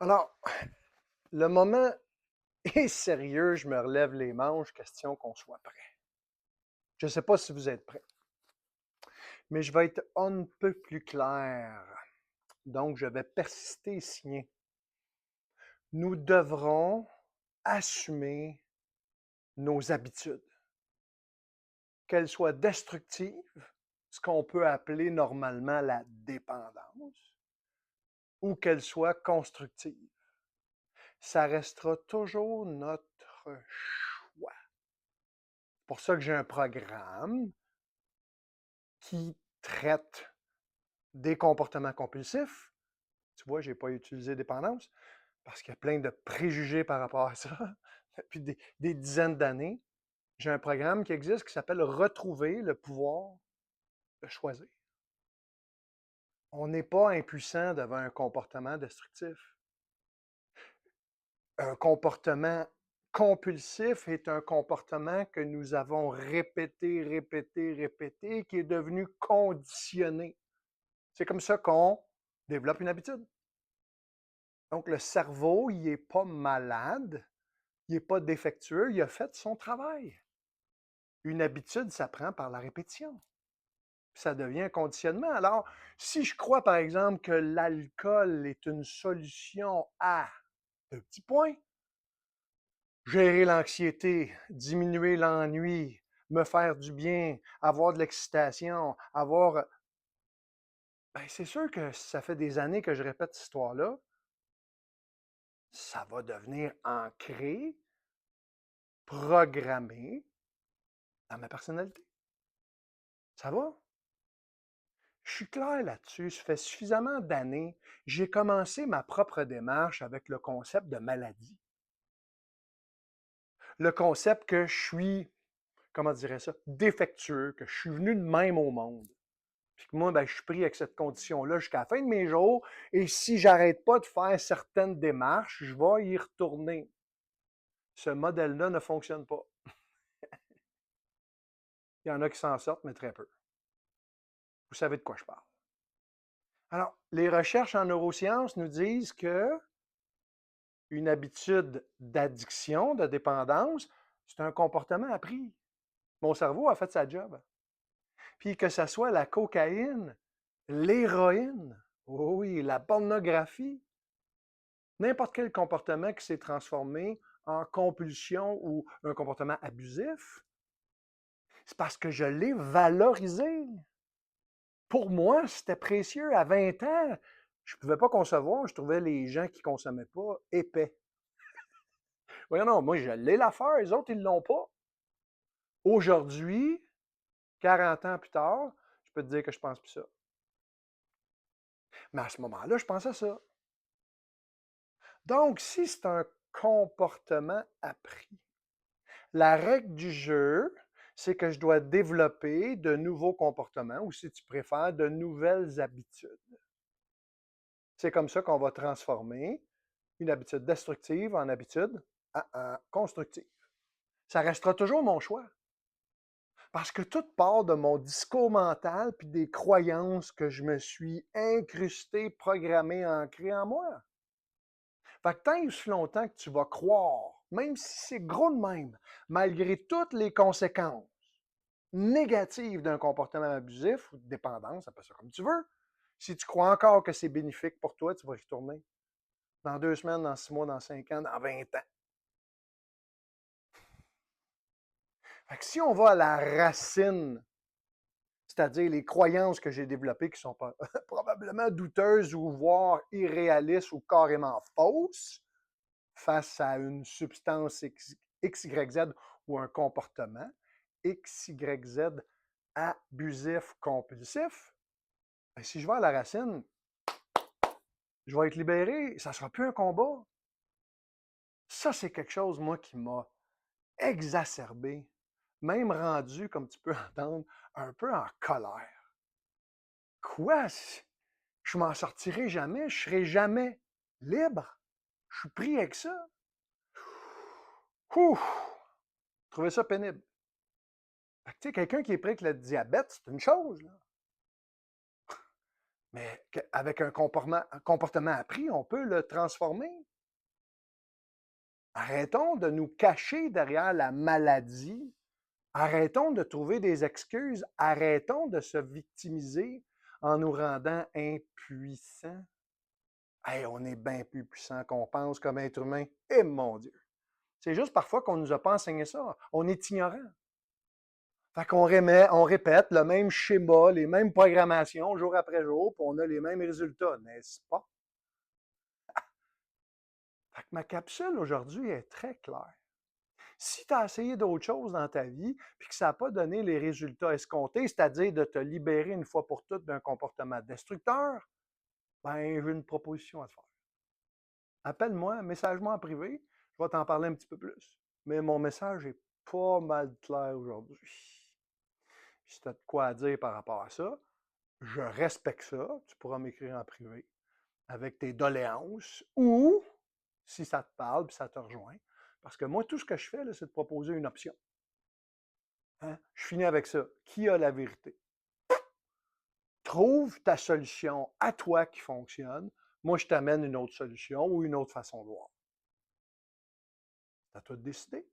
Alors, le moment est sérieux, je me relève les manches, question qu'on soit prêt. Je ne sais pas si vous êtes prêts, mais je vais être un peu plus clair. Donc, je vais persister et signer. Nous devrons assumer nos habitudes, qu'elles soient destructives, ce qu'on peut appeler normalement la dépendance, ou qu'elles soient constructives. Ça restera toujours notre choix. C'est pour ça que j'ai un programme qui traite des comportements compulsifs. Tu vois, je n'ai pas utilisé dépendance parce qu'il y a plein de préjugés par rapport à ça depuis des dizaines d'années. J'ai un programme qui existe qui s'appelle Retrouver le pouvoir de choisir. On n'est pas impuissant devant un comportement destructif. Un comportement compulsif est un comportement que nous avons répété, qui est devenu conditionné. C'est comme ça qu'on développe une habitude. Donc, le cerveau, il n'est pas malade, il n'est pas défectueux, il a fait son travail. Une habitude s'apprend par la répétition. Puis ça devient un conditionnement. Alors, si je crois, par exemple, que l'alcool est une solution à deux petits points, gérer l'anxiété, diminuer l'ennui, me faire du bien, avoir de l'excitation, avoir... Ben, c'est sûr que ça fait des années que je répète cette histoire-là, ça va devenir ancré, programmé dans ma personnalité. Ça va? Je suis clair là-dessus. Ça fait suffisamment d'années. J'ai commencé ma propre démarche avec le concept de maladie. Le concept que je suis, comment dirais ça, défectueux, que je suis venu de même au monde. Puis que moi, ben, je suis pris avec cette condition-là jusqu'à la fin de mes jours. Et si j'arrête pas de faire certaines démarches, je vais y retourner. Ce modèle-là ne fonctionne pas. Il y en a qui s'en sortent, mais très peu. Vous savez de quoi je parle. Alors, les recherches en neurosciences nous disent que une habitude d'addiction, de dépendance, c'est un comportement appris. Mon cerveau a fait sa job. Puis que ce soit la cocaïne, l'héroïne, oui, la pornographie, n'importe quel comportement qui s'est transformé en compulsion ou un comportement abusif, c'est parce que je l'ai valorisé. Pour moi, c'était précieux. À 20 ans, je ne pouvais pas concevoir, je trouvais les gens qui ne consommaient pas épais. Oui, non, moi, je l'ai l'affaire, les autres, ils ne l'ont pas. Aujourd'hui, 40 ans plus tard, je peux te dire que je pense plus ça. Mais à ce moment-là, je pensais ça. Donc, si c'est un comportement appris, la règle du jeu, c'est que je dois développer de nouveaux comportements ou, si tu préfères, de nouvelles habitudes. C'est comme ça qu'on va transformer une habitude destructive en habitude constructive. Ça restera toujours mon choix. Parce que tout part de mon discours mental puis des croyances que je me suis incrusté, programmé, ancré en moi. Fait que tant et aussi longtemps que tu vas croire, même si c'est gros de même, malgré toutes les conséquences négatives d'un comportement abusif ou de dépendance, appelle ça comme tu veux, si tu crois encore que c'est bénéfique pour toi, tu vas y retourner. Dans 2 semaines, dans 6 mois, dans 5 ans, dans 20 ans. Fait que si on va à la racine, c'est-à-dire les croyances que j'ai développées qui sont probablement douteuses ou voire irréalistes ou carrément fausses face à une substance XYZ ou un comportement XYZ abusif, compulsif, ben, si je vais à la racine, je vais être libéré, ça ne sera plus un combat. Ça, c'est quelque chose, moi, qui m'a exacerbé, même rendu, comme tu peux entendre, un peu en colère. Quoi? Je m'en sortirai jamais, je serai jamais libre. Je suis pris avec ça. Ouf! Je trouvais ça pénible. Fait que, tu sais, quelqu'un qui est pris avec le diabète, c'est une chose, là. Mais avec un comportement appris, on peut le transformer. Arrêtons de nous cacher derrière la maladie. Arrêtons de trouver des excuses. Arrêtons de se victimiser en nous rendant impuissants. Hey, on est bien plus puissant qu'on pense comme être humain. Eh mon Dieu! C'est juste parfois qu'on ne nous a pas enseigné ça. On est ignorant. Fait qu'on on répète le même schéma, les mêmes programmations jour après jour, puis on a les mêmes résultats, n'est-ce pas? Fait que ma capsule aujourd'hui est très claire. Si tu as essayé d'autres choses dans ta vie, puis que ça n'a pas donné les résultats escomptés, c'est-à-dire de te libérer une fois pour toutes d'un comportement destructeur, ben, j'ai une proposition à te faire. Appelle-moi, message-moi en privé, je vais t'en parler un petit peu plus. Mais mon message est pas mal clair aujourd'hui. Si tu as de quoi à dire par rapport à ça, je respecte ça. Tu pourras m'écrire en privé avec tes doléances ou si ça te parle et ça te rejoint. Parce que moi, tout ce que je fais, c'est de proposer une option. Hein? Je finis avec ça. Qui a la vérité? Trouve ta solution à toi qui fonctionne. Moi, je t'amène une autre solution ou une autre façon de voir. C'est à toi de décider.